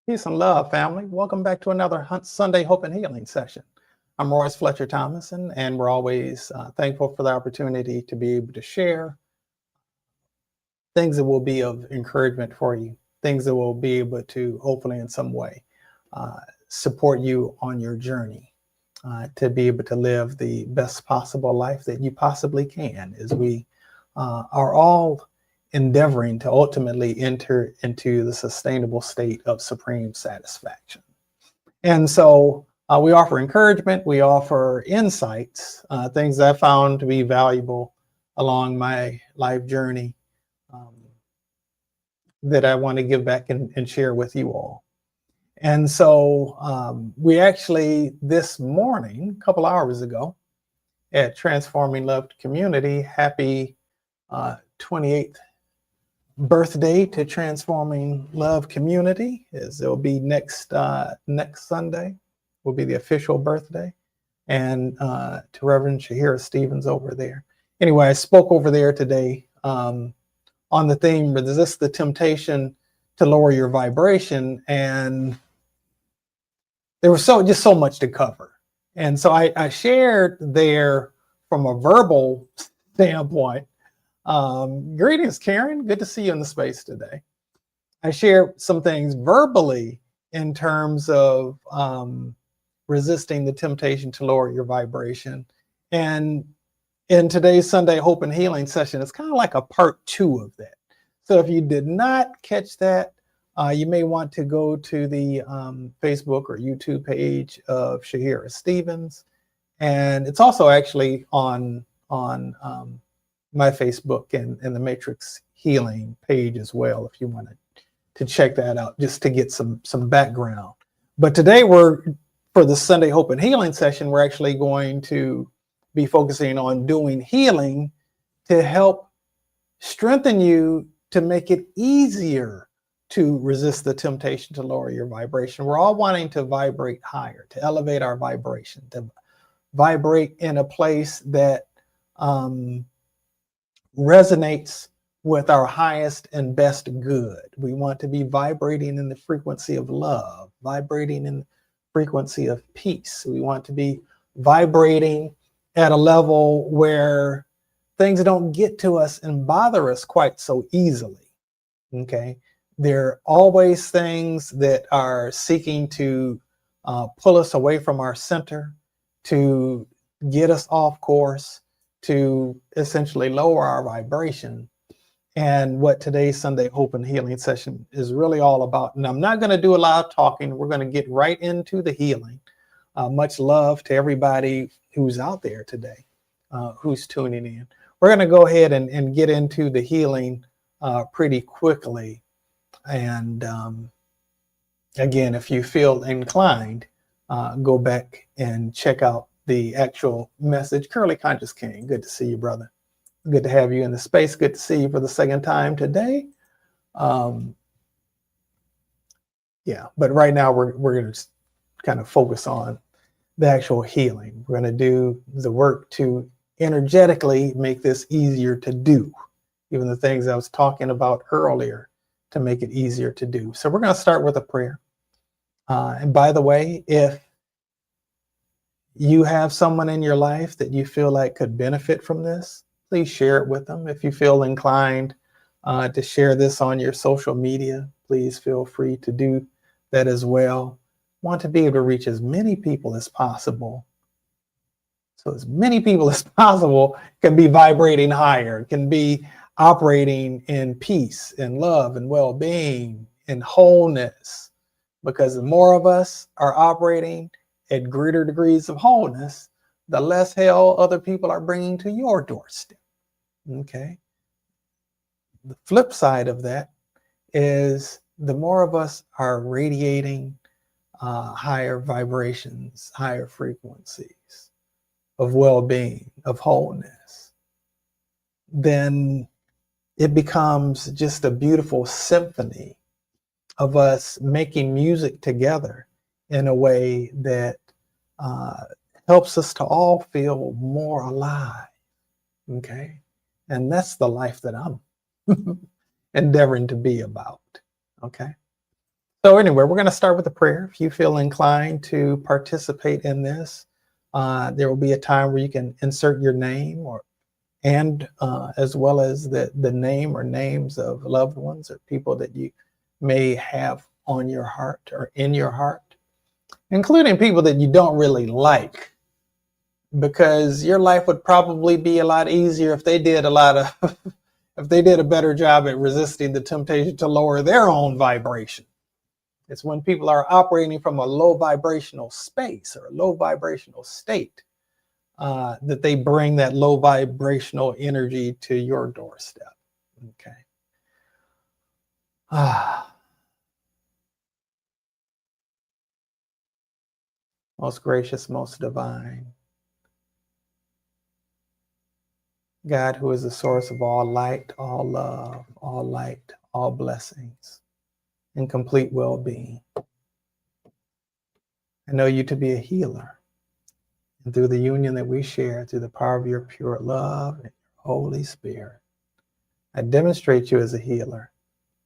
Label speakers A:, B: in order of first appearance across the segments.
A: Peace and love, family. Welcome back to another Sunday Hope and Healing session. I'm Royce Fletcher Thomason, and we're always thankful for the opportunity to be able to share things that will be of encouragement for you, things that will be able to hopefully in some way support you on your journey to be able to live the best possible life that you possibly can, as we are all endeavoring to ultimately enter into the sustainable state of supreme satisfaction. And so we offer encouragement, we offer insights, things that I found to be valuable along my life journey that I want to give back and share with you all. And so we actually, this morning, a couple hours ago, at Transforming Love Community, happy 28th birthday to Transforming Love Community, as it'll be next Sunday will be the official birthday, and to Reverend Shahira Stevens over there. Anyway, I spoke over there today on the theme, resist the temptation to lower your vibration, and there was just so much to cover. And so I shared there from a verbal standpoint. Greetings, Karen. Good to see you in the space today. I share some things verbally in terms of resisting the temptation to lower your vibration. And in today's Sunday Hope and Healing session, it's kind of like a part 2 of that. So if you did not catch that, you may want to go to the Facebook or YouTube page of Shahira Stevens. And it's also actually on my Facebook and the Matrix Healing page as well, if you wanted to check that out, just to get some background. But today for the Sunday Hope and Healing session, we're actually going to be focusing on doing healing to help strengthen you to make it easier to resist the temptation to lower your vibration. We're all wanting to vibrate higher, to elevate our vibration, to vibrate in a place that resonates with our highest and best good. We want to be vibrating in the frequency of love, vibrating in the frequency of peace. We want to be vibrating at a level where things don't get to us and bother us quite so easily. Okay, there are always things that are seeking to pull us away from our center, to get us off course, to essentially lower our vibration. And what today's Sunday Hope and Healing session is really all about. And I'm not going to do a lot of talking. We're going to get right into the healing. Much love to everybody who's out there today, who's tuning in. We're going to go ahead and get into the healing pretty quickly. And again, if you feel inclined, go back and check out the actual message. Curly Conscious King, good to see you, brother. Good to have you in the space. Good to see you for the second time today. Yeah, but right now we're going to kind of focus on the actual healing. We're going to do the work to energetically make this easier to do, even the things I was talking about earlier, to make it easier to do. So we're going to start with a prayer. And by the way, if you have someone in your life that you feel like could benefit from this, please share it with them. If you feel inclined to share this on your social media, please feel free to do that as well. Want to be able to reach as many people as possible. So as many people as possible can be vibrating higher, can be operating in peace and love and well-being and wholeness. Because the more of us are operating at greater degrees of wholeness, the less hell other people are bringing to your doorstep. Okay. The flip side of that is the more of us are radiating higher vibrations, higher frequencies of well-being, of wholeness, then it becomes just a beautiful symphony of us making music together in a way that helps us to all feel more alive. Okay. And that's the life that I'm endeavoring to be about. Okay. So anyway, we're going to start with a prayer. If you feel inclined to participate in this, there will be a time where you can insert your name and as well as the name or names of loved ones or people that you may have on your heart or in your heart, including people that you don't really like, because your life would probably be a lot easier if they did if they did a better job at resisting the temptation to lower their own vibration. It's when people are operating from a low vibrational space or a low vibrational state that they bring that low vibrational energy to your doorstep. Okay. Most gracious, most divine God, who is the source of all light, all love, all light, all blessings, and complete well-being. I know you to be a healer. And through the union that we share, through the power of your pure love and your Holy Spirit, I demonstrate you as a healer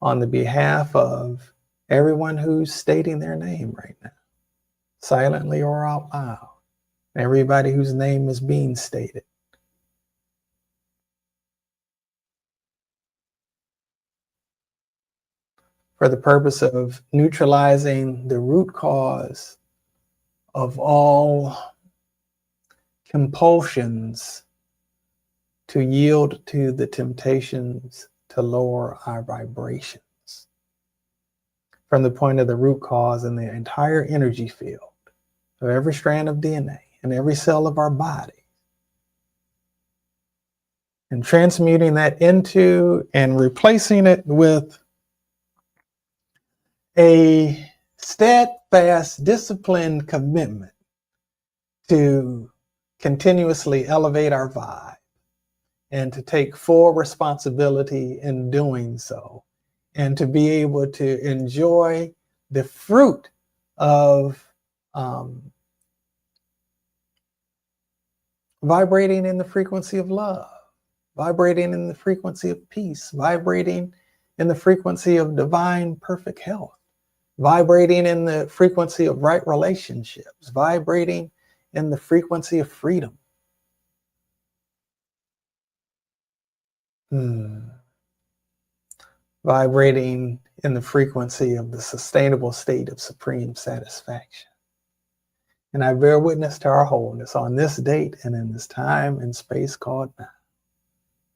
A: on the behalf of everyone who's stating their name right now, silently or out loud, everybody whose name is being stated. For the purpose of neutralizing the root cause of all compulsions to yield to the temptations to lower our vibrations. From the point of the root cause in the entire energy field of every strand of DNA and every cell of our body, and transmuting that into and replacing it with a steadfast, disciplined commitment to continuously elevate our vibe and to take full responsibility in doing so, and to be able to enjoy the fruit of vibrating in the frequency of love, vibrating in the frequency of peace, vibrating in the frequency of divine perfect health, vibrating in the frequency of right relationships, vibrating in the frequency of freedom. Vibrating in the frequency of the sustainable state of supreme satisfaction. And I bear witness to our wholeness on this date and in this time and space called now.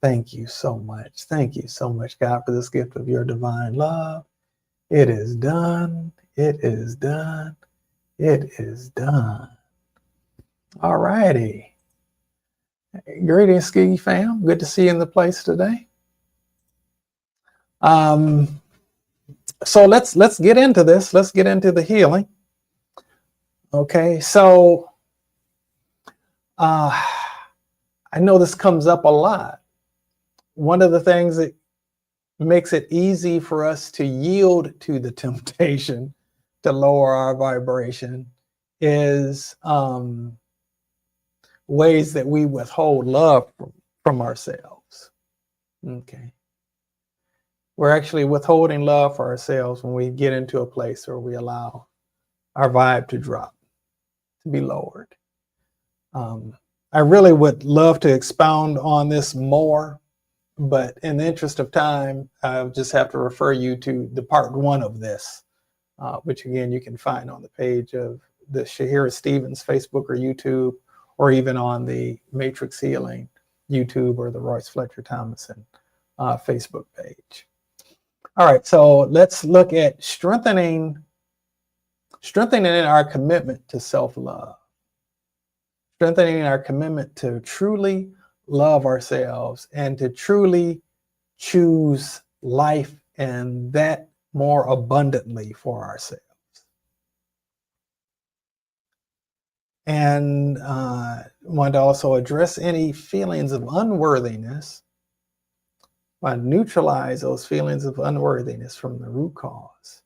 A: Thank you so much. Thank you so much, God, for this gift of your divine love. It is done. It is done. It is done. All righty. Greetings, Skiggy fam. Good to see you in the place today. So let's get into this. Let's get into the healing. Okay, so I know this comes up a lot. One of the things that makes it easy for us to yield to the temptation to lower our vibration is ways that we withhold love from ourselves. Okay. We're actually withholding love for ourselves when we get into a place where we allow our vibe to drop, to be lowered. I really would love to expound on this more, but in the interest of time, I'll just have to refer you to the part 1 of this, which again, you can find on the page of the Shahira Stevens Facebook or YouTube, or even on the Matrix Healing YouTube or the Royce Fletcher Thomason Facebook page. All right, so let's look at strengthening our commitment to self-love, strengthening our commitment to truly love ourselves and to truly choose life and that more abundantly for ourselves. And want to also address any feelings of unworthiness, want to neutralize those feelings of unworthiness from the root cause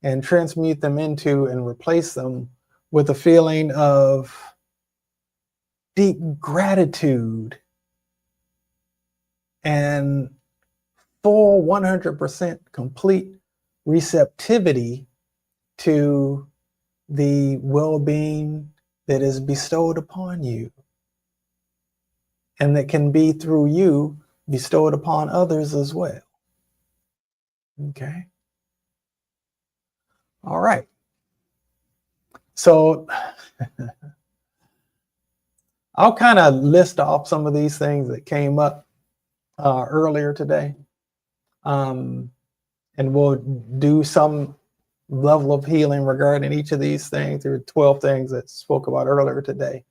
A: and transmute them into and replace them with a feeling of deep gratitude and full 100% complete receptivity to the well-being that is bestowed upon you, and that can be through you bestowed upon others as well. Okay. All right. So I'll kind of list off some of these things that came up earlier today. And we'll do some level of healing regarding each of these things. There are 12 things that spoke about earlier today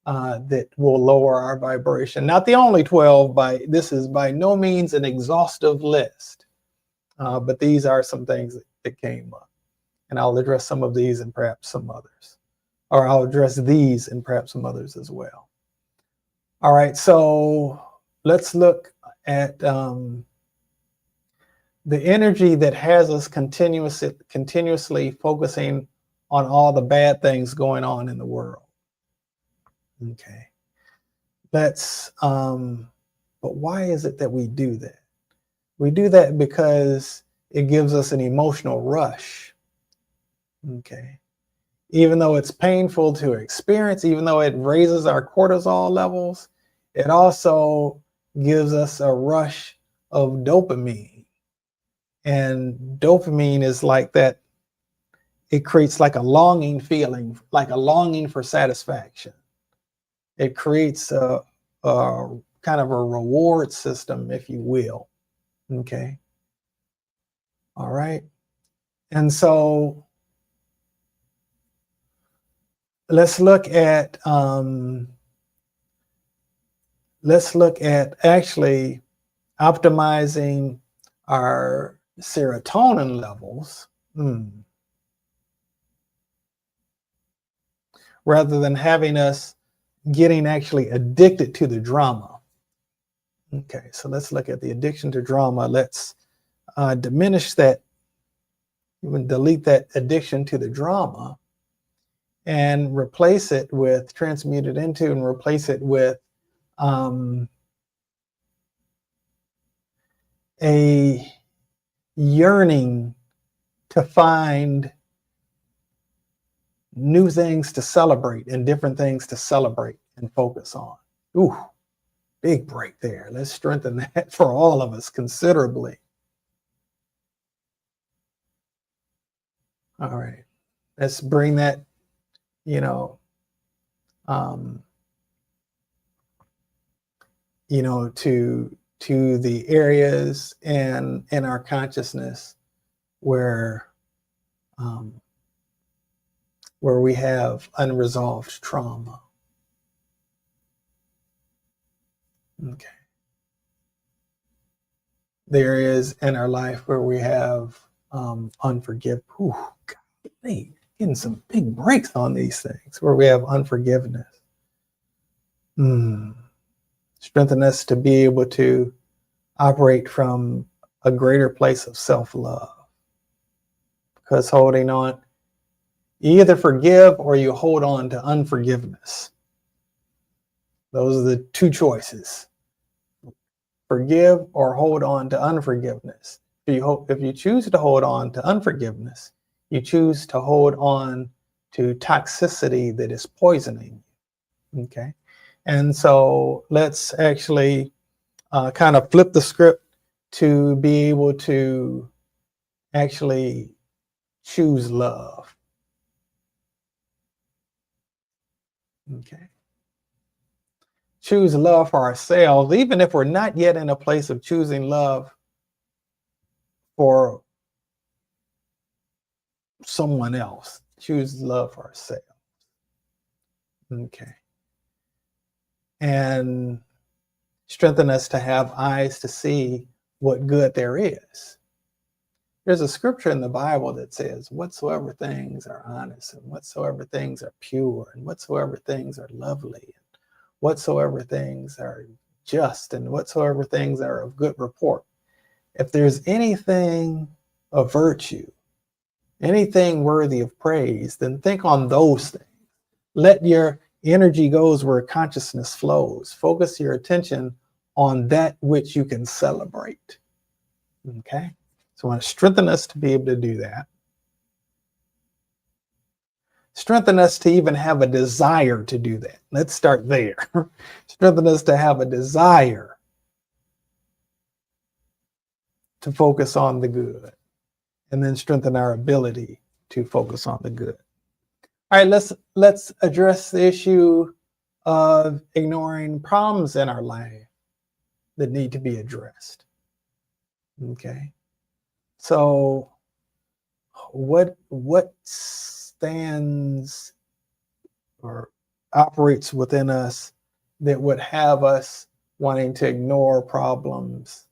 A: that will lower our vibration. Not the only 12, this is by no means an exhaustive list, but these are some things that came up. And I'll address some of these and perhaps some others. Or I'll address these and perhaps some others as well. All right, so let's look at the energy that has us continuously focusing on all the bad things going on in the world. Okay, but why is it that we do that? We do that because it gives us an emotional rush. Okay, even though it's painful to experience, even though it raises our cortisol levels, it also gives us a rush of dopamine. And dopamine is like that. It creates like a longing feeling, like a longing for satisfaction. It creates a kind of a reward system, if you will. Okay. All right. And so let's look at actually optimizing our serotonin levels rather than having us getting actually addicted to the drama. Okay, so let's look at the addiction to drama. Let's diminish that, even delete that addiction to the drama, and replace it with, transmute it into and replace it with a yearning to find new things to celebrate and different things to celebrate and focus on. Ooh, big break there. Let's strengthen that for all of us considerably. All right, let's bring that, to the areas in our consciousness where we have unresolved trauma. Okay. The areas in our life where we have unforgiveness. Ooh, golly, getting some big breaks on these things, where we have unforgiveness. Strengthen us to be able to operate from a greater place of self-love. Because holding on, you either forgive or you hold on to unforgiveness. Those are the two choices. Forgive or hold on to unforgiveness. If you choose to hold on to unforgiveness, you choose to hold on to toxicity that is poisoning you. Okay. And so let's actually kind of flip the script to be able to actually choose love. Okay. Choose love for ourselves, even if we're not yet in a place of choosing love for someone else. Choose love for ourselves. Okay. And strengthen us to have eyes to see what good there is. There's a scripture in the Bible that says, whatsoever things are honest, and whatsoever things are pure, and whatsoever things are lovely, and whatsoever things are just, and whatsoever things are of good report. If there's anything of virtue, anything worthy of praise, then think on those things. Let your energy goes where consciousness flows. Focus your attention on that which you can celebrate. Okay? So I want to strengthen us to be able to do that. Strengthen us to even have a desire to do that. Let's start there. Strengthen us to have a desire to focus on the good, and then strengthen our ability to focus on the good. All right, let's address the issue of ignoring problems in our life that need to be addressed. Okay. So what stands or operates within us that would have us wanting to ignore problems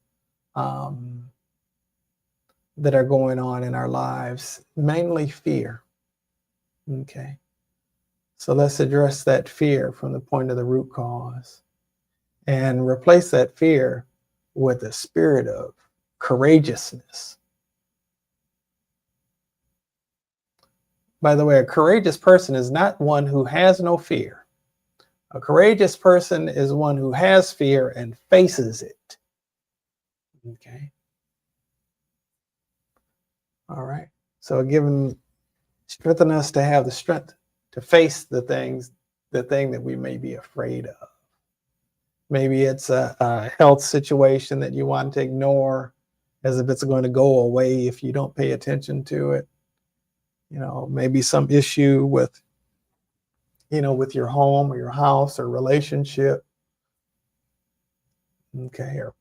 A: that are going on in our lives? Mainly fear. Okay. So let's address that fear from the point of the root cause and replace that fear with a spirit of courageousness. By the way, a courageous person is not one who has no fear. A courageous person is one who has fear and faces it. Okay. All right. So strengthen us to have the strength to face the thing that we may be afraid of. Maybe it's a health situation that you want to ignore as if it's going to go away if you don't pay attention to it. Maybe some issue with your home or your house or relationship. Okay. Or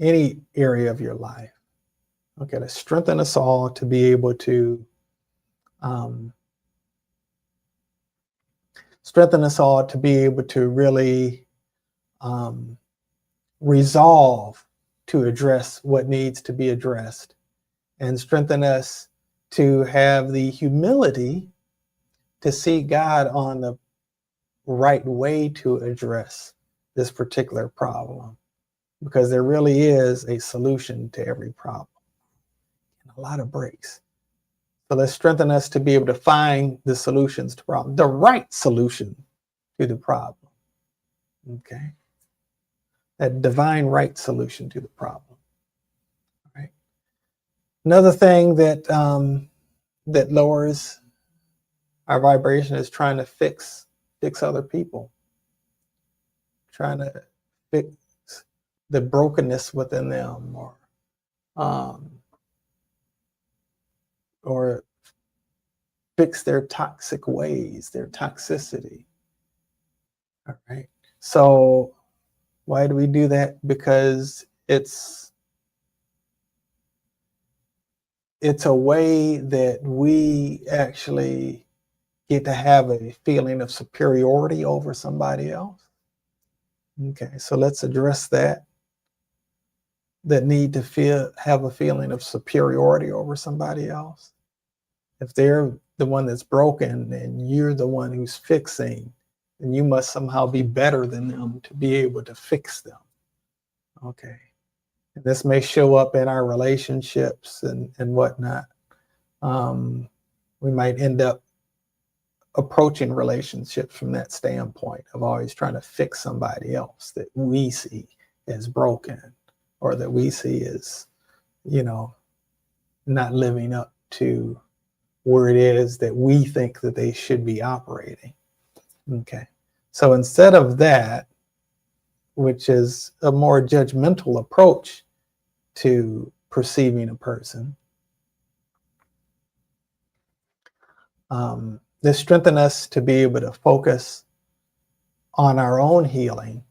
A: any area of your life. Okay. To strengthen us all to be able to really resolve to address what needs to be addressed, and strengthen us to have the humility to see God on the right way to address this particular problem, because there really is a solution to every problem and a lot of breaks. So let's strengthen us to be able to find the solutions to problems, the right solution to the problem. Okay. That divine right solution to the problem. All right. Another thing that that lowers our vibration is trying to fix other people, trying to fix the brokenness within them, or fix their toxic ways, their toxicity. All right. So why do we do that? Because it's a way that we actually get to have a feeling of superiority over somebody else. Okay, so let's address that need to have a feeling of superiority over somebody else. If they're the one that's broken and you're the one who's fixing, then you must somehow be better than them to be able to fix them. Okay. And this may show up in our relationships and whatnot. We might end up approaching relationships from that standpoint of always trying to fix somebody else that we see as broken, or that we see as, not living up to where it is that we think that they should be operating. Okay. So instead of that, which is a more judgmental approach to perceiving a person, this strengthens us to be able to focus on our own healing,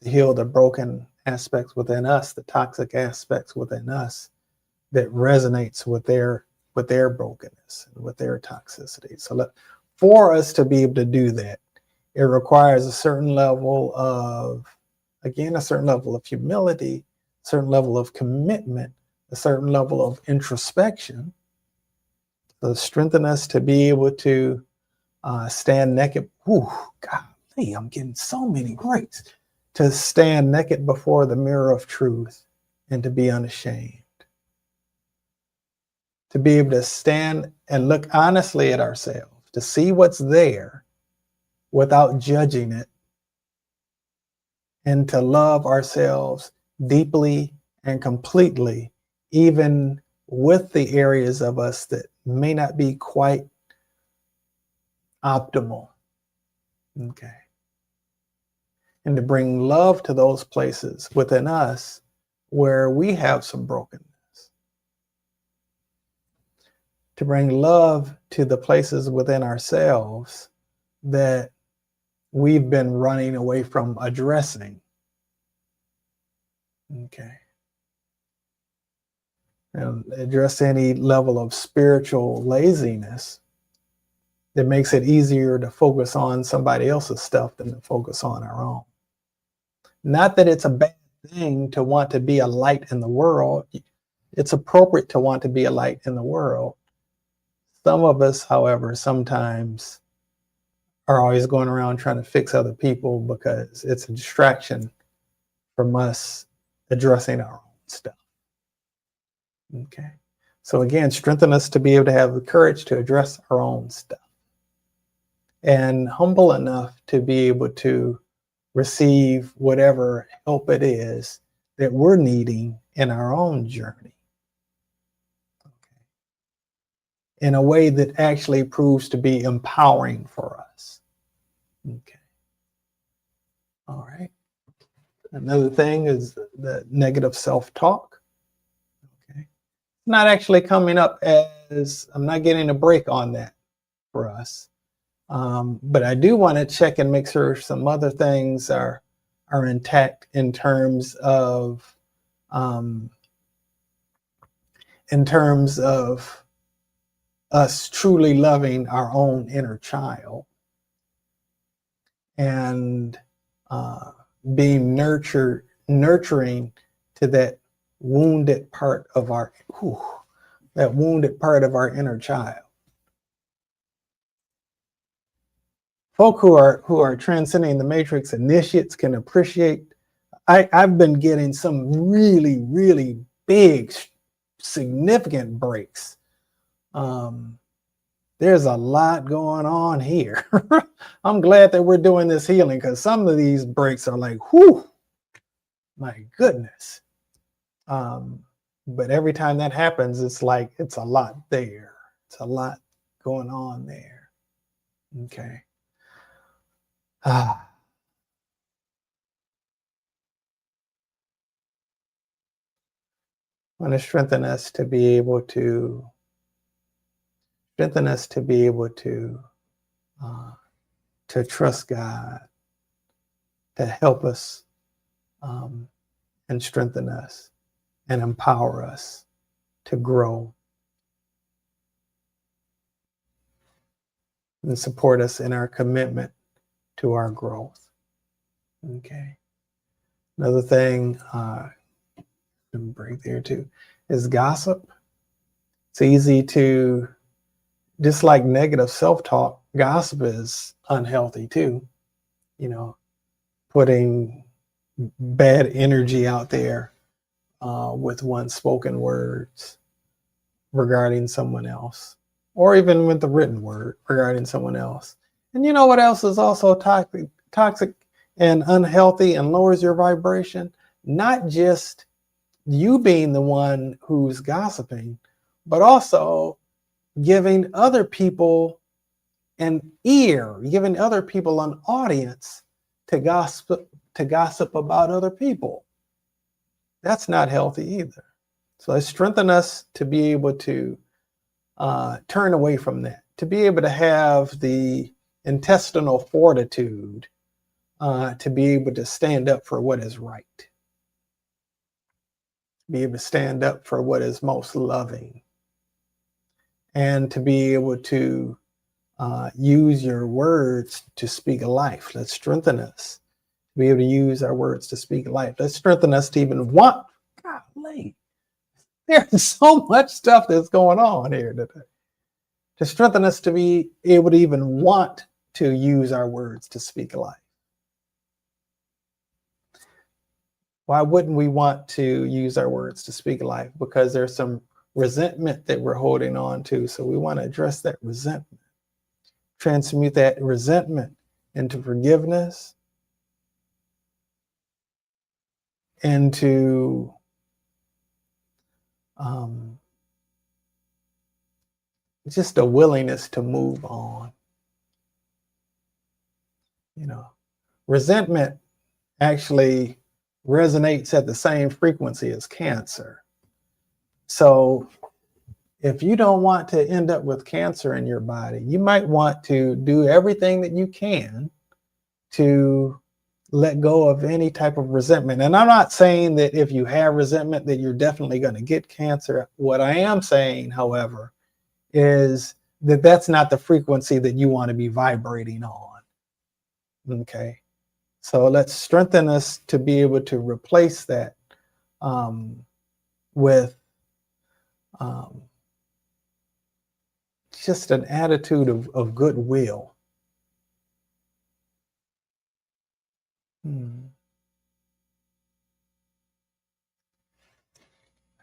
A: to heal the broken aspects within us, the toxic aspects within us that resonates with their brokenness and with their toxicity. So for us to be able to do that, it requires a certain level of humility, a certain level of commitment, a certain level of introspection. So strengthen us to be able to stand naked. Ooh, golly, I'm getting so many breaks. To stand naked before the mirror of truth and to be unashamed. To be able to stand and look honestly at ourselves, to see what's there without judging it, and to love ourselves deeply and completely, even with the areas of us that may not be quite optimal. Okay. And to bring love to those places within us where we have some brokenness. To bring love to the places within ourselves that we've been running away from addressing. Okay. And address any level of spiritual laziness that makes it easier to focus on somebody else's stuff than to focus on our own. Not that it's a bad thing to want to be a light in the world. It's appropriate to want to be a light in the world. Some of us, however, sometimes are always going around trying to fix other people because it's a distraction from us addressing our own stuff. Okay. So again, strengthen us to be able to have the courage to address our own stuff. And humble enough to be able to receive whatever help it is that we're needing in our own journey. Okay. In a way that actually proves to be empowering for us. Okay. All right. Another thing is the negative self-talk. Okay. Not actually coming up as, I'm not getting a break on that for us. But I do want to check and make sure some other things are intact in terms of us truly loving our own inner child and being nurturing to that wounded part of our inner child. Folk who are transcending the matrix initiates can appreciate. I've been getting some really, really big, significant breaks. There's a lot going on here. I'm glad that we're doing this healing because some of these breaks are like, whew, my goodness. But every time that happens, it's like, it's a lot there. It's a lot going on there. Okay. I want to strengthen us to be able to trust God to help us and strengthen us and empower us to grow and support us in our commitment to our growth. Okay. Another thing, break there too, is gossip. It's easy to, just like negative self-talk, gossip is unhealthy too. You know, putting bad energy out there with one's spoken words regarding someone else, or even with the written word regarding someone else. And you know what else is also toxic and unhealthy and lowers your vibration? Not just you being the one who's gossiping, but also giving other people an ear, giving other people an audience to gossip about other people. That's not healthy either. So let's strengthen us to be able to turn away from that, to be able to have the intestinal fortitude to be able to stand up for what is right, be able to stand up for what is most loving, and to be able to use your words to speak life. Let's strengthen us to be able to use our words to speak life. Let's strengthen us to even want. Golly, there's so much stuff that's going on here today. To strengthen us to be able to even want to use our words to speak life. Why wouldn't we want to use our words to speak life? Because there's some resentment that we're holding on to. So we want to address that resentment, transmute that resentment into forgiveness, into just a willingness to move on. You know, resentment actually resonates at the same frequency as cancer. So if you don't want to end up with cancer in your body, you might want to do everything that you can to let go of any type of resentment. And I'm not saying that if you have resentment that you're definitely going to get cancer. What I am saying, however, is that that's not the frequency that you want to be vibrating on. Okay. So let's strengthen us to be able to replace that with just an attitude of goodwill. An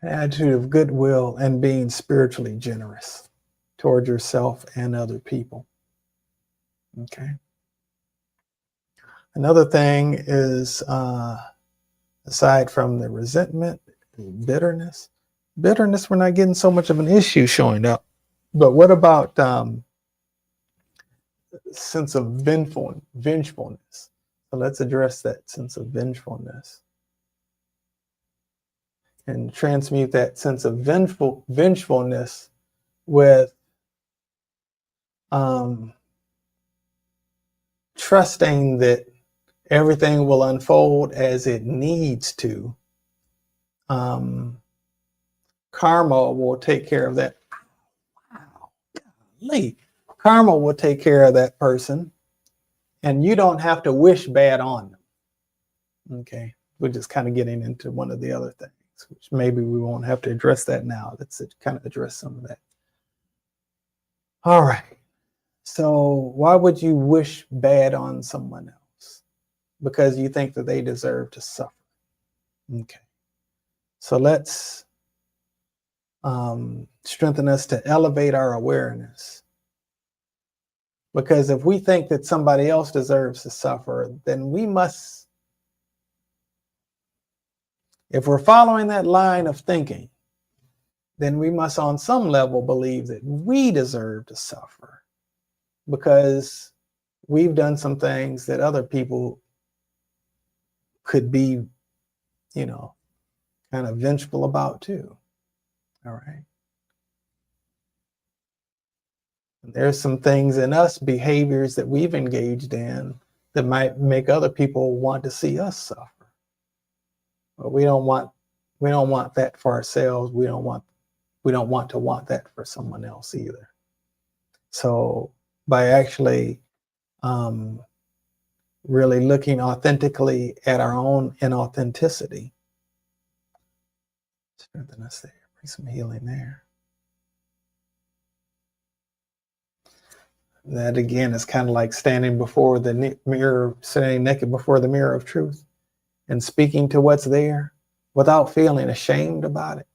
A: attitude of goodwill and being spiritually generous toward yourself and other people. Okay. Another thing is, aside from the resentment, bitterness, we're not getting so much of an issue showing up. But what about sense of vengefulness? So let's address that sense of vengefulness and transmute that sense of vengefulness with trusting that everything will unfold as it needs to. Karma will take care of that. Wow, golly. Karma will take care of that person, and you don't have to wish bad on them. Okay, we're just kind of getting into one of the other things, which maybe we won't have to address that now. Let's kind of address some of that. All right. So why would you wish bad on someone else? Because you think that they deserve to suffer. Okay. So let's strengthen us to elevate our awareness. Because if we think that somebody else deserves to suffer, then we must, if we're following that line of thinking, then we must on some level believe that we deserve to suffer because we've done some things that other people could be, you know, kind of vengeful about too. All right. And there's some things in us, behaviors that we've engaged in that might make other people want to see us suffer. But we don't want that for ourselves. We don't want that for someone else either. So by actually really looking authentically at our own inauthenticity, strengthen us there, bring some healing there. That again is kind of like standing before the mirror, standing naked before the mirror of truth and speaking to what's there without feeling ashamed about it.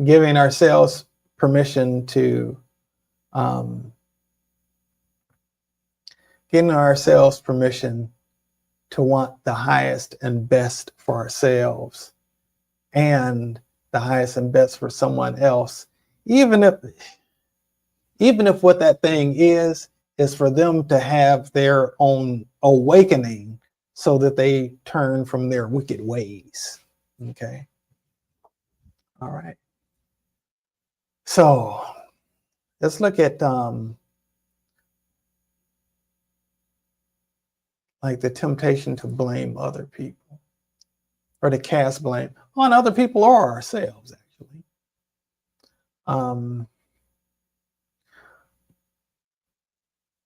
A: Giving ourselves permission to want the highest and best for ourselves and the highest and best for someone else, even if what that thing is for them to have their own awakening so that they turn from their wicked ways. Okay. All right. So let's look at like the temptation to blame other people or to cast blame on other people or ourselves, actually.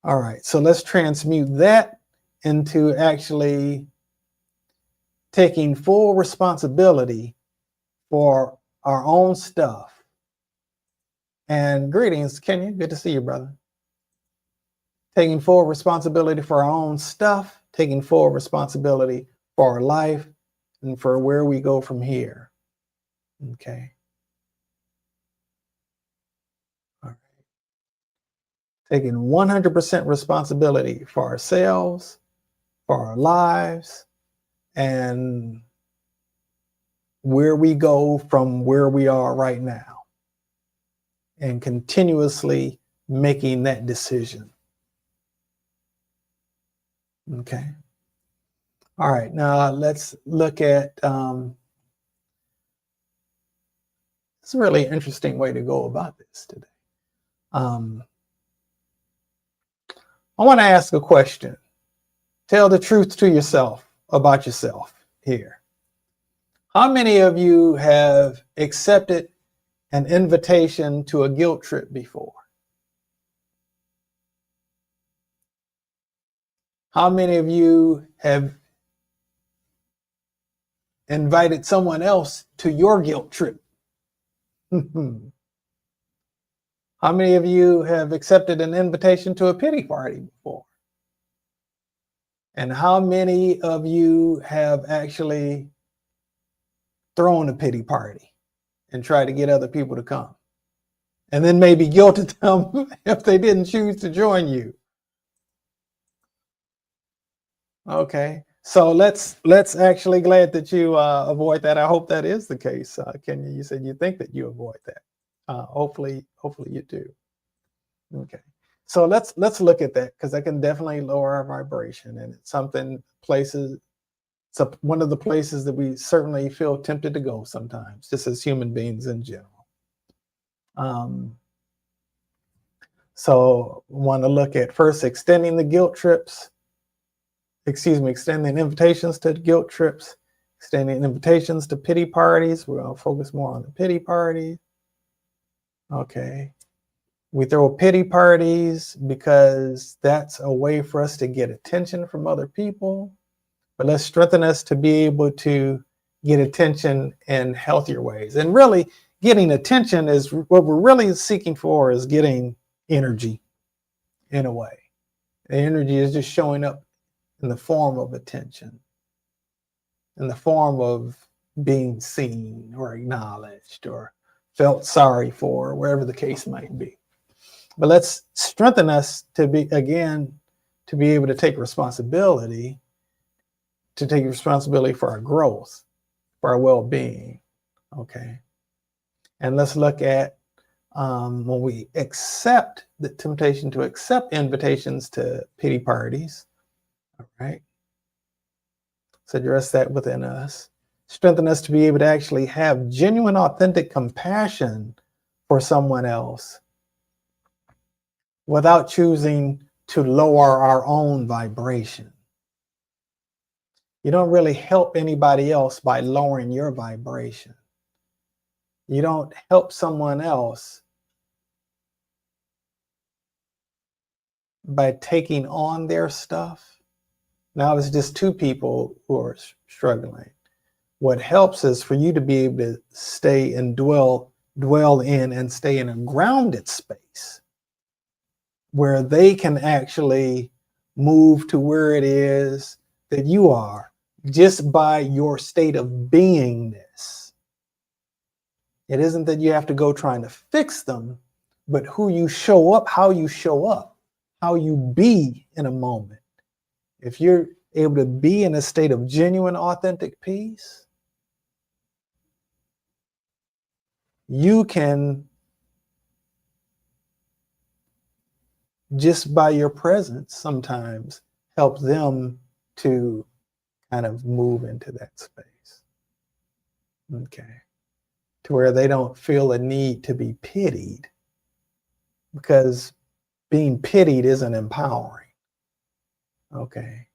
A: All right, so let's transmute that into actually taking full responsibility for our own stuff. And greetings, Kenya, good to see you, brother. Taking full responsibility for our own stuff, taking full responsibility for our life and for where we go from here. Okay. All right. Taking 100% responsibility for ourselves, for our lives, and where we go from where we are right now, and continuously making that decision. Okay. All right. Now let's look at it's a really interesting way to go about this today. I want to ask a question. Tell the truth to yourself about yourself here. How many of you have accepted an invitation to a guilt trip before? How many of you have invited someone else to your guilt trip? How many of you have accepted an invitation to a pity party before? And how many of you have actually thrown a pity party and tried to get other people to come? And then maybe guilted them if they didn't choose to join you. Okay. So let's actually glad that you avoid that. I hope that is the case. Kenya, you said you think that you avoid that. Hopefully you do. Okay. So let's look at that, because that can definitely lower our vibration, and it's something one of the places that we certainly feel tempted to go sometimes, just as human beings in general. So want to look at first extending invitations to guilt trips, extending invitations to pity parties. We're going to focus more on the pity parties. Okay. We throw pity parties because that's a way for us to get attention from other people. But let's strengthen us to be able to get attention in healthier ways. And really, getting attention is what we're really seeking for, is getting energy in a way. The energy is just showing up in the form of attention, in the form of being seen or acknowledged or felt sorry for, wherever the case might be. But let's strengthen us to be able to take responsibility for our growth, for our well-being. Okay. And let's look at when we accept the temptation to accept invitations to pity parties. All right. So address that within us. Strengthen us to be able to actually have genuine, authentic compassion for someone else without choosing to lower our own vibration. You don't really help anybody else by lowering your vibration. You don't help someone else by taking on their stuff. Now it's just two people who are struggling. What helps is for you to be able to stay and dwell in and stay in a grounded space where they can actually move to where it is that you are just by your state of beingness. It isn't that you have to go trying to fix them, but who you show up, how you be in a moment. If you're able to be in a state of genuine, authentic peace, you can, just by your presence, sometimes help them to kind of move into that space. Okay. To where they don't feel a need to be pitied, because being pitied isn't empowering. Okay.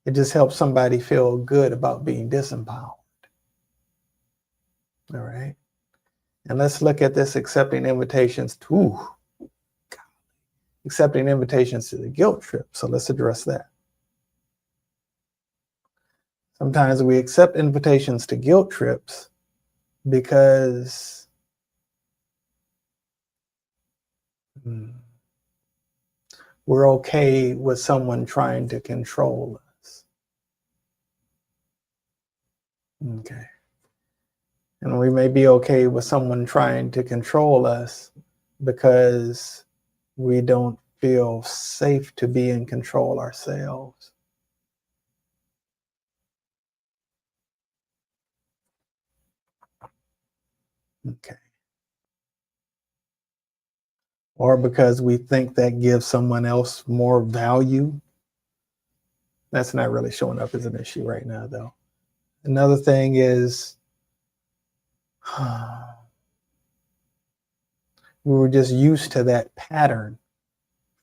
A: It just helps somebody feel good about being disempowered. All right. And let's look at this accepting invitations to the guilt trip. So let's address that. Sometimes we accept invitations to guilt trips because we're okay with someone trying to control us. Okay. And we may be okay with someone trying to control us because we don't feel safe to be in control ourselves. Okay. Or because we think that gives someone else more value That's not really showing up as an issue right now, though. Another thing is we were just used to that pattern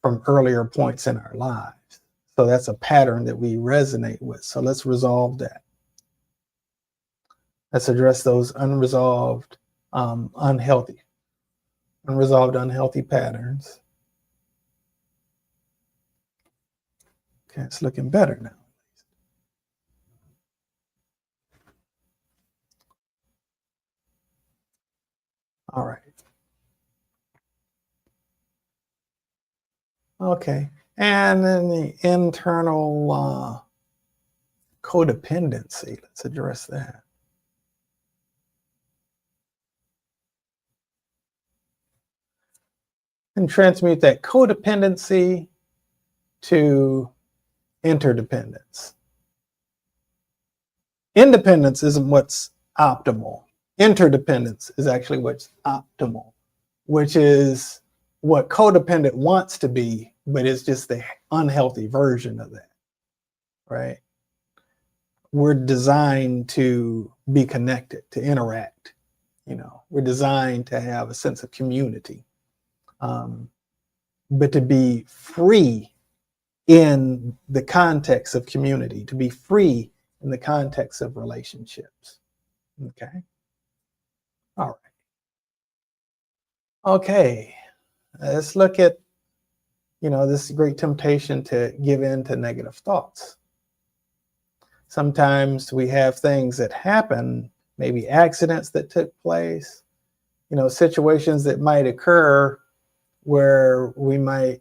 A: from earlier points in our lives. So that's a pattern that we resonate with. So let's resolve that. Let's address those unresolved, unhealthy patterns. Okay, it's looking better now. All right. Okay. And then the internal codependency. Let's address that. And transmute that codependency to interdependence. Independence isn't what's optimal. Interdependence is actually what's optimal, which is what codependent wants to be, but it's just the unhealthy version of that, right? We're designed to be connected, to interact. We're designed to have a sense of community, but to be free in the context of community, to be free in the context of relationships. Okay. All right. Okay. Let's look at, this great temptation to give in to negative thoughts. Sometimes we have things that happen, maybe accidents that took place, situations that might occur where we might,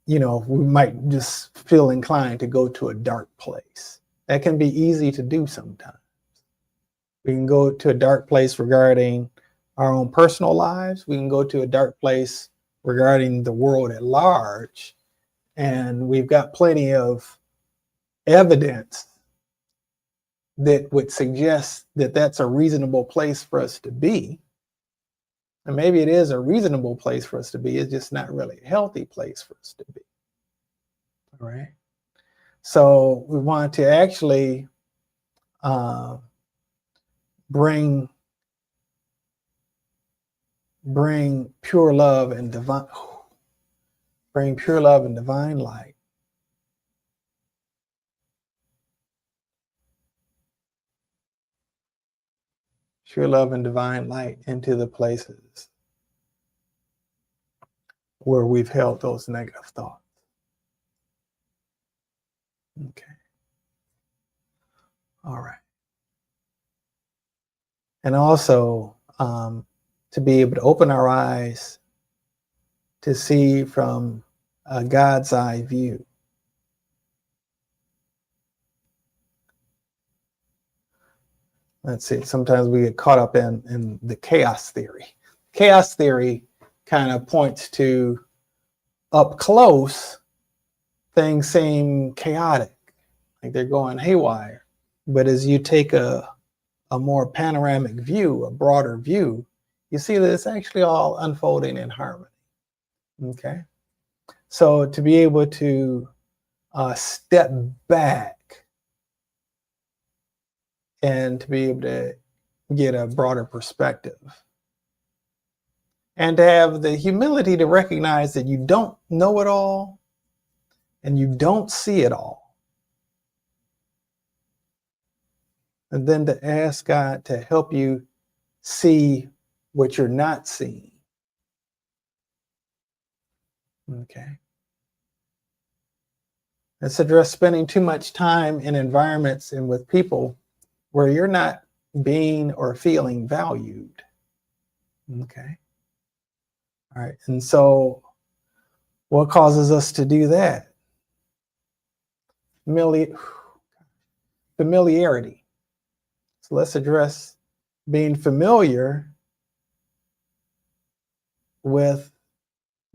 A: we might just feel inclined to go to a dark place. That can be easy to do sometimes. We can go to a dark place regarding our own personal lives. We can go to a dark place regarding the world at large. And we've got plenty of evidence that would suggest that that's a reasonable place for us to be. And maybe it is a reasonable place for us to be. It's just not really a healthy place for us to be. All right. So we want to actually bring pure love and divine light. Pure love and divine light into the places where we've held those negative thoughts. Okay. All right. And also to be able to open our eyes to see from a God's eye view. Let's see, sometimes we get caught up in the chaos theory. Chaos theory kind of points to up close, things seem chaotic, like they're going haywire. But as you take a more panoramic view, a broader view, you see that it's actually all unfolding in harmony. Okay. So to be able to step back and to be able to get a broader perspective and to have the humility to recognize that you don't know it all and you don't see it all. And then to ask God to help you see what you're not seeing. Okay. Let's address spending too much time in environments and with people where you're not being or feeling valued. Okay. All right. And so what causes us to do that? Familiarity. So let's address being familiar with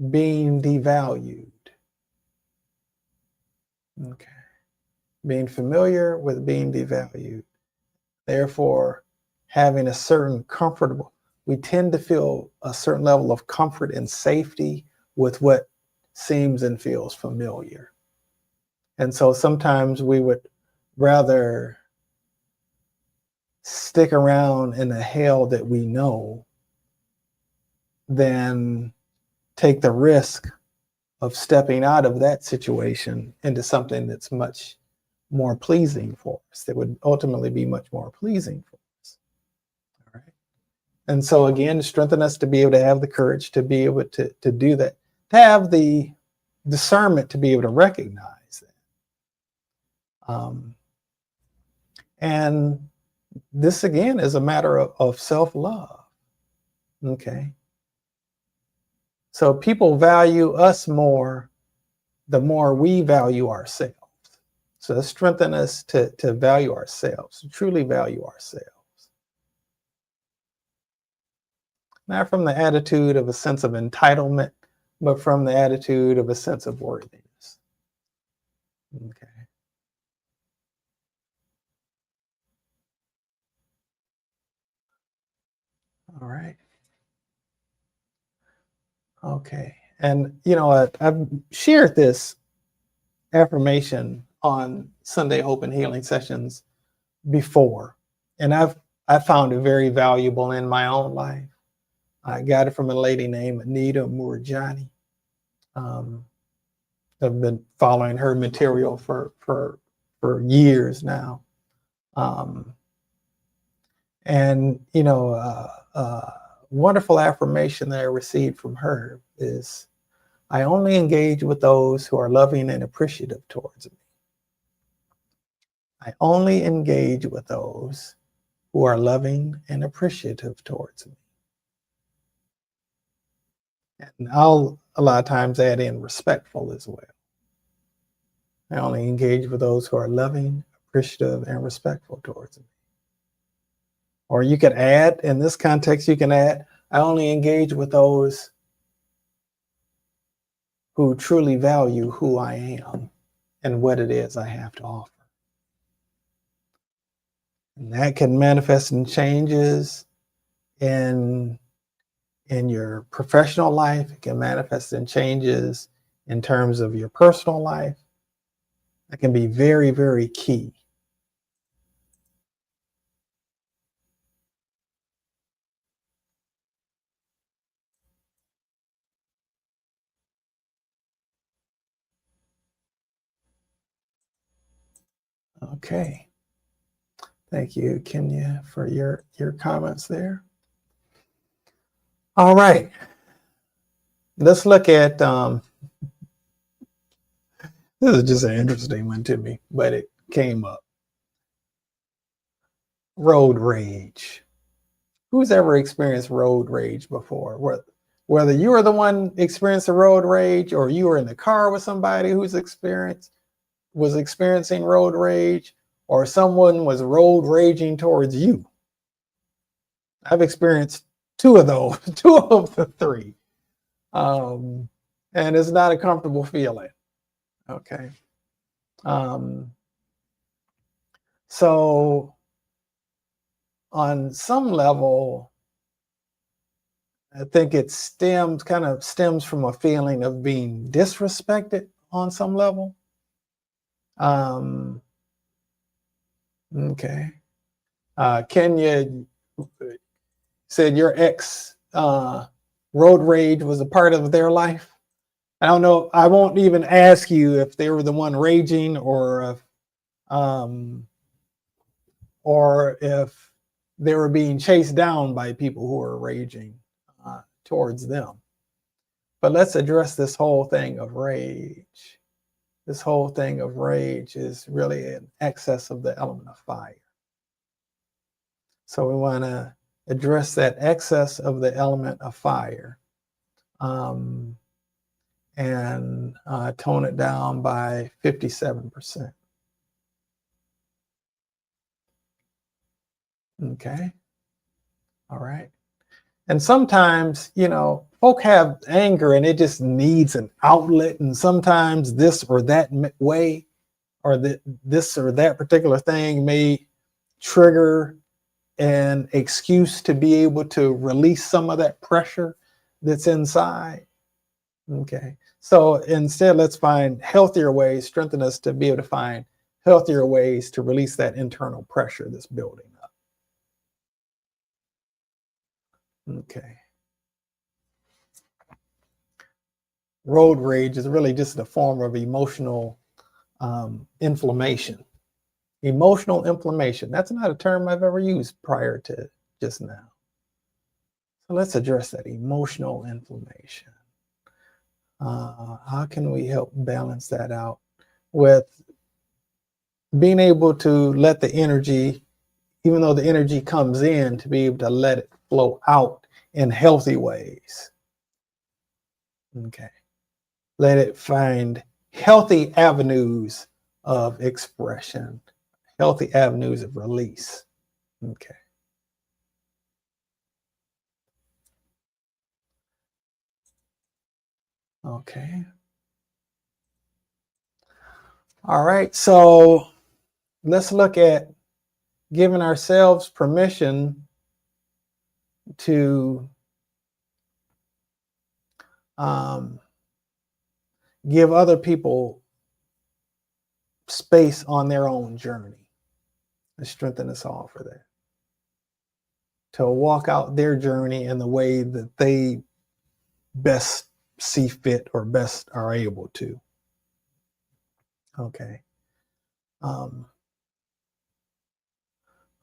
A: being devalued. Okay. Being familiar with being devalued. Therefore, having a certain we tend to feel a certain level of comfort and safety with what seems and feels familiar. And so sometimes we would rather stick around in the hell that we know than take the risk of stepping out of that situation into something that's much more pleasing for us, that would ultimately be much more pleasing for us. All right. And so again, strengthen us to be able to have the courage to be able to do that, to have the discernment to be able to recognize that. And this again is a matter of self-love. Okay. So people value us more the more we value ourselves. So strengthen us to value ourselves, to truly value ourselves. Not from the attitude of a sense of entitlement, but from the attitude of a sense of worthiness. Okay. All right. Okay. And, you know, I've shared this affirmation on Sunday Hope and Healing sessions before, and I found it very valuable in my own life. I got it from a lady named Anita Murjani. I've been following her material for years now. And, you know, wonderful affirmation that I received from her is, I only engage with those who are loving and appreciative towards me. I only engage with those who are loving and appreciative towards me. And I'll a lot of times add in respectful as well. I only engage with those who are loving, appreciative, and respectful towards me. Or you could add, in this context, you can add, I only engage with those who truly value who I am and what it is I have to offer. And that can manifest in changes in your professional life. It can manifest in changes in terms of your personal life. That can be very, very key. Okay. Thank you, Kenya, for your comments there. All right. Let's look at, this is just an interesting one to me, but it came up. Road rage. Who's ever experienced road rage before? Whether you were the one experiencing road rage or you were in the car with somebody who's was experiencing road rage, or someone was road raging towards you. I've experienced two of those, two of the three. And it's not a comfortable feeling. Okay. So on some level, I think it kind of stems from a feeling of being disrespected on some level. Okay. Kenya said your ex road rage was a part of their life. I don't know. I won't even ask you if they were the one raging or if they were being chased down by people who were raging towards them. But let's address this whole thing of rage. This whole thing of rage is really an excess of the element of fire. So we want to address that excess of the element of fire and tone it down by 57%. Okay. All right. And sometimes, you know, folk have anger and it just needs an outlet. And sometimes this or that way, or this or that particular thing may trigger an excuse to be able to release some of that pressure that's inside. Okay. So instead, let's find healthier ways, strengthen us to be able to find healthier ways to release that internal pressure that's building up. Okay. Road rage is really just a form of emotional inflammation. Emotional inflammation. That's not a term I've ever used prior to just now. So let's address that emotional inflammation. How can we help balance that out with being able to let the energy, even though the energy comes in, to be able to let it flow out in healthy ways? Okay. Let it find healthy avenues of expression, healthy avenues of release. Okay. Okay. All right. So let's look at giving ourselves permission to give other people space on their own journey. And strengthen us all for that. To walk out their journey in the way that they best see fit or best are able to. Okay. All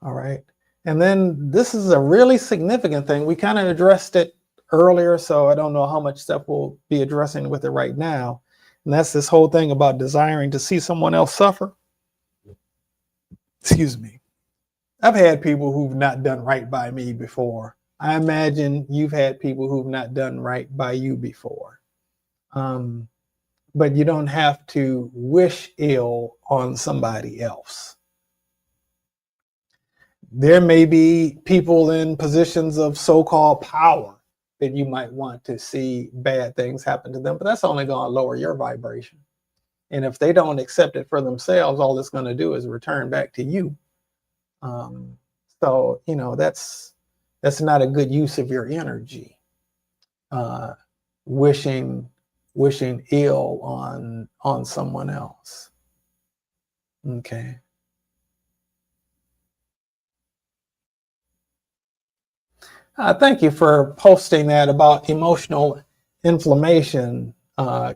A: right. And then this is a really significant thing. We kind of addressed it earlier, so I don't know how much stuff we'll be addressing with it right now. And that's this whole thing about desiring to see someone else suffer. Excuse me. I've had people who've not done right by me before. I imagine you've had people who've not done right by you before. But you don't have to wish ill on somebody else. There may be people in positions of so-called power that you might want to see bad things happen to them, but that's only going to lower your vibration. And if they don't accept it for themselves, all it's going to do is return back to you. So, you know, that's not a good use of your energy. Wishing ill on someone else. Okay. Thank you for posting that about emotional inflammation,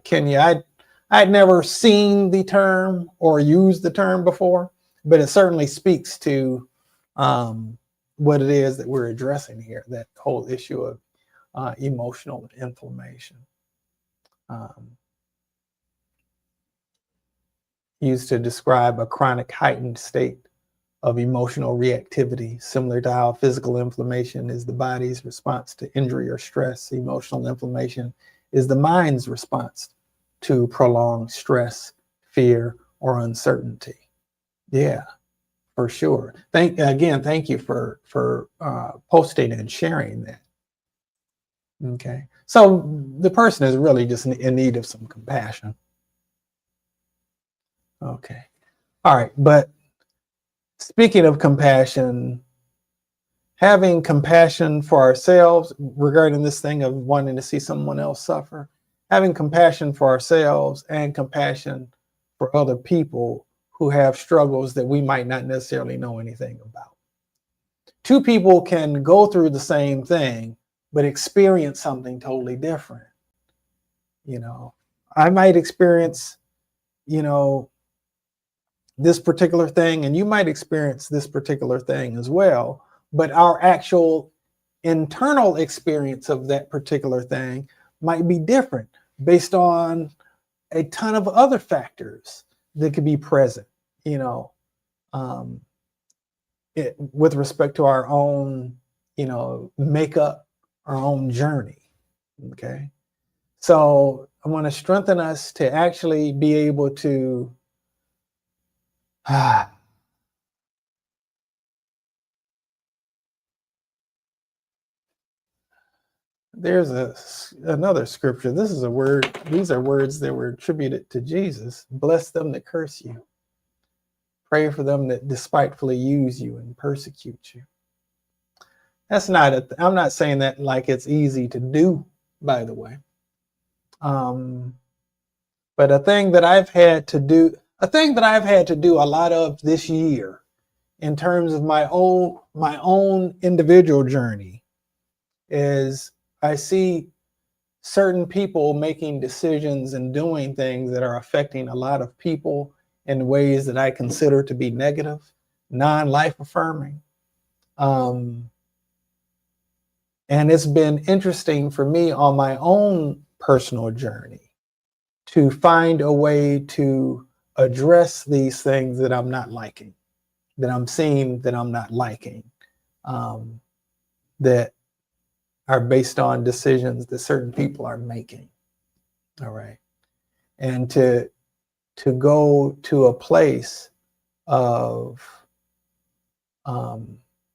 A: Kenya. I'd never seen the term or used the term before, but it certainly speaks to what it is that we're addressing here, that whole issue of emotional inflammation. Used to describe a chronic heightened state of emotional reactivity, similar to how physical inflammation is the body's response to injury or stress. Emotional inflammation is the mind's response to prolonged stress, fear, or uncertainty. Yeah, for sure. Thank you for posting and sharing that. Okay, so the person is really just in need of some compassion. Okay, all right, but speaking of compassion, having compassion for ourselves regarding this thing of wanting to see someone else suffer, having compassion for ourselves and compassion for other people who have struggles that we might not necessarily know anything about. Two people can go through the same thing, but experience something totally different. You know, I might experience, you know, this particular thing, and you might experience this particular thing as well, but our actual internal experience of that particular thing might be different based on a ton of other factors that could be present, you know, with respect to our own, you know, makeup, our own journey. Okay. So I want to strengthen us to actually be able to there's another scripture. This is a word. These are words that were attributed to Jesus. Bless them that curse you. Pray for them that despitefully use you and persecute you. That's not I'm not saying that like it's easy to do, by the way. But a thing that I've had to do a lot of this year in terms of my own individual journey is I see certain people making decisions and doing things that are affecting a lot of people in ways that I consider to be negative, non-life affirming. And it's been interesting for me on my own personal journey to find a way to address these things that I'm not liking, that I'm seeing that I'm not liking, that are based on decisions that certain people are making. All right. And to go to a place of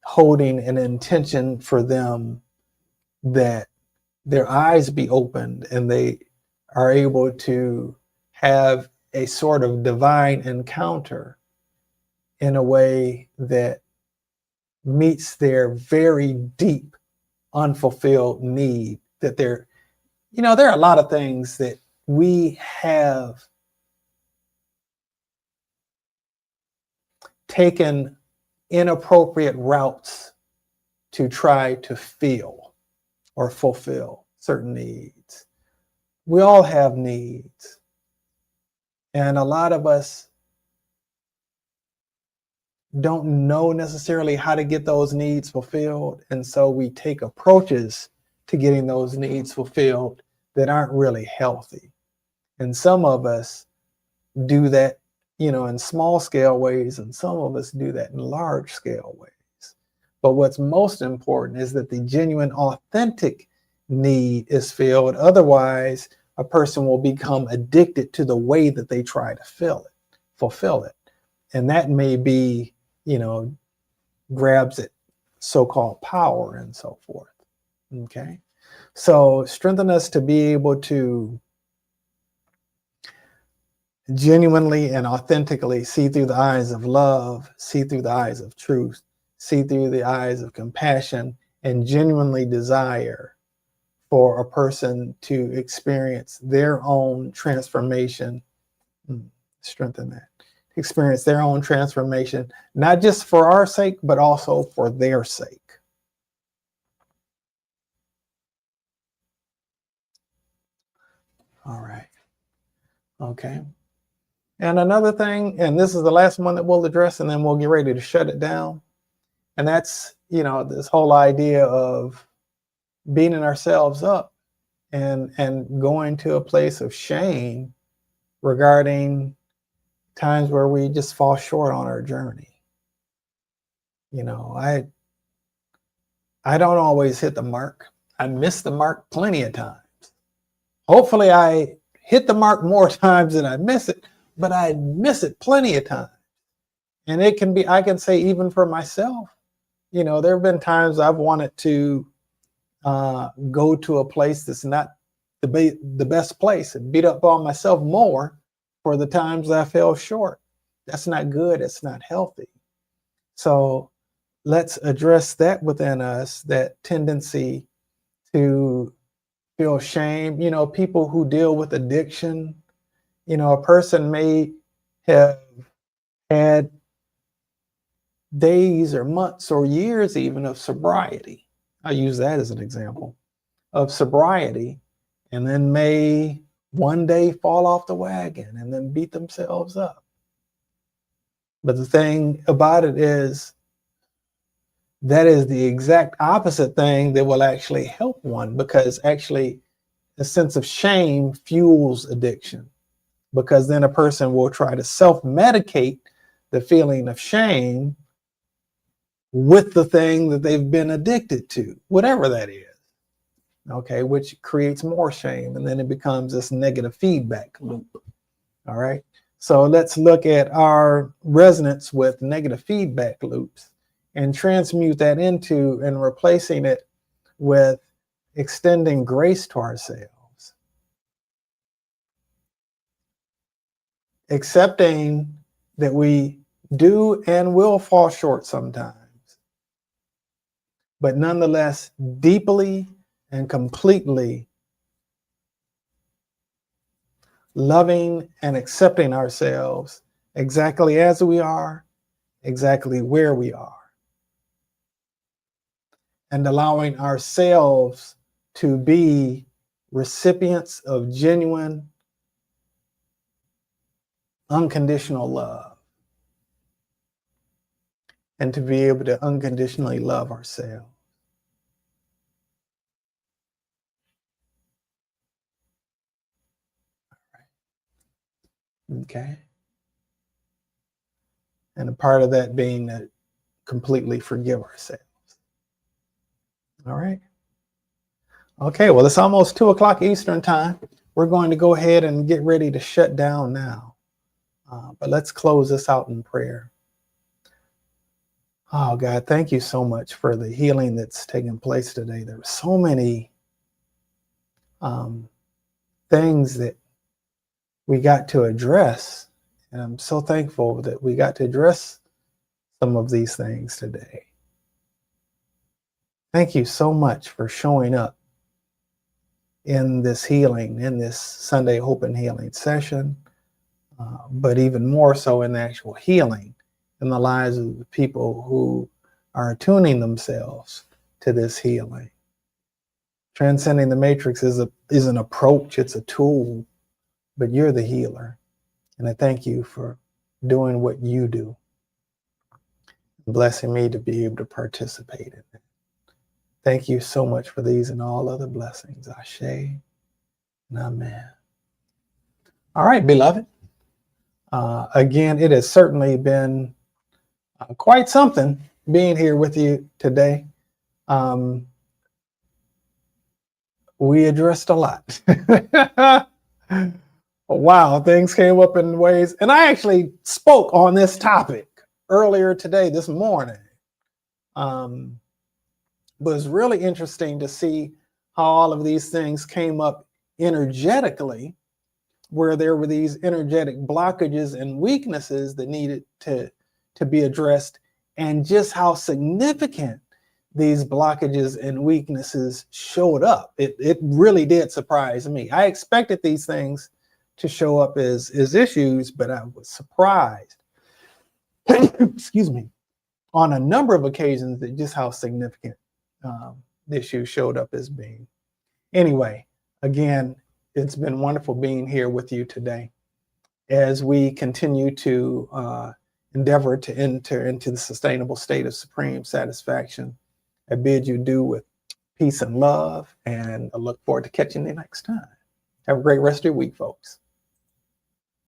A: holding an intention for them that their eyes be opened and they are able to have a sort of divine encounter in a way that meets their very deep unfulfilled need. That there are a lot of things that we have taken inappropriate routes to try to feel or fulfill certain needs. We all have needs. And a lot of us don't know necessarily how to get those needs fulfilled. And so we take approaches to getting those needs fulfilled that aren't really healthy. And some of us do that, in small scale ways, and some of us do that in large scale ways. But what's most important is that the genuine, authentic need is filled. Otherwise, a person will become addicted to the way that they try to fulfill it. And that may be, grabs at so-called power and so forth. Okay. So strengthen us to be able to genuinely and authentically see through the eyes of love, see through the eyes of truth, see through the eyes of compassion, and genuinely desire for a person to experience their own transformation. Strengthen that. Experience their own transformation, not just for our sake, but also for their sake. All right. Okay. And another thing, and this is the last one that we'll address, and then we'll get ready to shut it down. And that's, this whole idea of beating ourselves up and going to a place of shame regarding times where we just fall short on our journey. I don't always hit the mark. I miss the mark plenty of times. Hopefully I hit the mark more times than I miss it, but I miss it plenty of times. And it can be, I can say even for myself, there have been times I've wanted to go to a place that's not the best place and beat up on myself more for the times I fell short. That's not good. It's not healthy. So let's address that within us, that tendency to feel shame. People who deal with addiction, a person may have had days or months or years even of sobriety. I use that as an example of sobriety, and then may one day fall off the wagon and then beat themselves up. But the thing about it is that is the exact opposite thing that will actually help one, because actually a sense of shame fuels addiction, because then a person will try to self-medicate the feeling of shame with the thing that they've been addicted to, whatever that is. Okay, which creates more shame, and then it becomes this negative feedback loop. All right, so let's look at our resonance with negative feedback loops and transmute that into and replacing it with extending grace to ourselves, accepting that we do and will fall short sometimes, but nonetheless deeply and completely loving and accepting ourselves exactly as we are, exactly where we are, and allowing ourselves to be recipients of genuine, unconditional love, and to be able to unconditionally love ourselves. Okay. And a part of that being to completely forgive ourselves. All right. Okay, well, it's almost 2 o'clock Eastern time. We're going to go ahead and get ready to shut down now. But let's close this out in prayer. Oh, God, thank you so much for the healing that's taking place today. There were so many things that we got to address. And I'm so thankful that we got to address some of these things today. Thank you so much for showing up in this healing, in this Sunday Hope and Healing session, but even more so in the actual healing in the lives of the people who are attuning themselves to this healing. Transcending the matrix is an approach, it's a tool, but you're the healer. And I thank you for doing what you do, blessing me to be able to participate in it. Thank you so much for these and all other blessings. Ashe and amen. All right, beloved. Again, it has certainly been quite something being here with you today. We addressed a lot. Wow, things came up in ways. And I actually spoke on this topic earlier today, this morning. But it's really interesting to see how all of these things came up energetically, where there were these energetic blockages and weaknesses that needed to be addressed, and just how significant these blockages and weaknesses showed up. It really did surprise me. I expected these things to show up as issues, but I was surprised, excuse me, on a number of occasions that just how significant the issue showed up as being. Anyway, again, it's been wonderful being here with you today as we continue to endeavor to enter into the sustainable state of supreme satisfaction. I bid you do with peace and love, and I look forward to catching you next time. Have a great rest of your week, folks.